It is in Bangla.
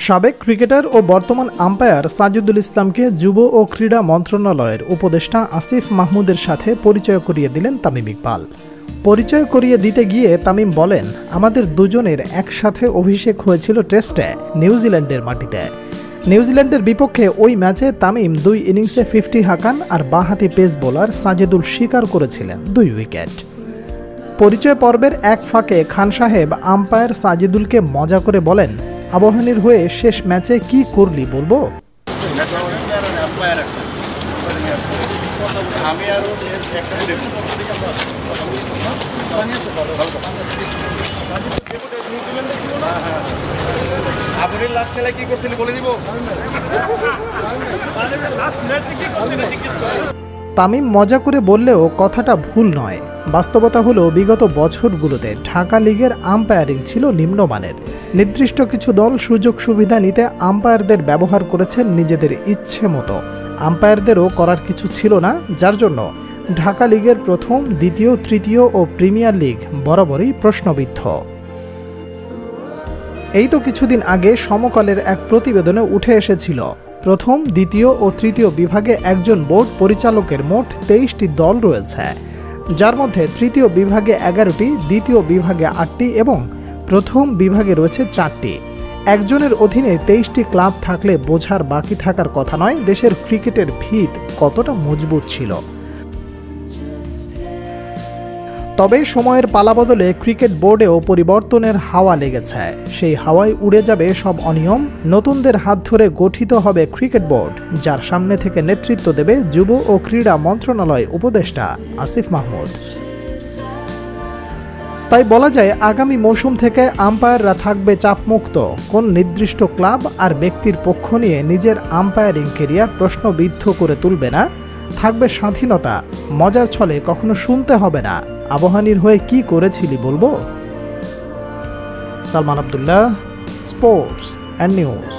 সাবেক ক্রিকেটার ও বর্তমান আম্পায়ার সাজিদুল ইসলামকে যুব ও ক্রীড়া মন্ত্রণালয়ের উপদেষ্টা আসিফ মাহমুদের সাথে পরিচয় করিয়ে দিলেন তামিম ইকবাল। পরিচয় করিয়ে দিতে গিয়ে তামিম বলেন, আমাদের দুজনের একসাথে অভিষেক হয়েছিল টেস্টে নিউজিল্যান্ডের মাটিতে। নিউজিল্যান্ডের বিপক্ষে ওই ম্যাচে তামিম 2 ইনিংসে 50 হাঁকান আর বাঁহাতি পেস বোলার সাজিদুল শিকার করেছিলেন 2 উইকেট। পরিচয় পর্বের এক ফাঁকে খান সাহেব আম্পায়ার সাজিদুলকে মজা করে বলেন, আবাহনীর হয়ে শেষ ম্যাচে কি করলি বলবো? তামিম মজা করে বললেও কথাটা ভুল নয়। বাস্তবতা হলো বিগত বছরগুলোতে ঢাকা লিগের আম্পায়ারিং ছিল নিম্নমানের। নির্দিষ্ট কিছু দল সুযোগ সুবিধা নিতে আম্পায়ারদের ব্যবহার করেছেন নিজেদের ইচ্ছে মতো। আম্পায়ারদেরও করার কিছু ছিল না, যার জন্য ঢাকা লিগের প্রথম, দ্বিতীয়, তৃতীয় ও প্রিমিয়ার লিগ বরাবরই প্রশ্নবিদ্ধ। এই তো কিছুদিন আগে সমকালের এক প্রতিবেদনে উঠে এসেছিল, প্রথম, দ্বিতীয় ও তৃতীয় বিভাগে একজন বোর্ড পরিচালকের মোট 23টি দল রয়েছে, যার মধ্যে তৃতীয় বিভাগে 11টি, দ্বিতীয় বিভাগে 8টি এবং প্রথম বিভাগে রয়েছে 4টি। একজনের অধীনে 23টি ক্লাব থাকলে বোঝার বাকি থাকার কথা নয় দেশের ক্রিকেটের ভিত কতটা মজবুত ছিল। তবে সময়ের পালাবদলে ক্রিকেট বোর্ডেও পরিবর্তনের হাওয়া লেগেছে। সেই হাওয়ায় উড়ে যাবে সব অনিয়ম। নতুনদের হাত ধরে গঠিত হবে ক্রিকেট বোর্ড, যার সামনে থেকে নেতৃত্ব দেবে যুব ও ক্রীড়া মন্ত্রণালয় উপদেষ্টা আসিফ মাহমুদ। তাই বলা যায়, আগামী মৌসুম থেকে আম্পায়াররা থাকবে চাপমুক্ত। কোন নির্দিষ্ট ক্লাব আর ব্যক্তির পক্ষ নিয়ে নিজের আম্পায়ারিং কেরিয়ার প্রশ্নবিদ্ধ করে তুলবে না। থাকবে স্বাধীনতা। মজার ছলে কখনো শুনতে হবে না, আবাহনীর হয়ে কি করেছিলি বলবো? Salman Abdullah, sports and news.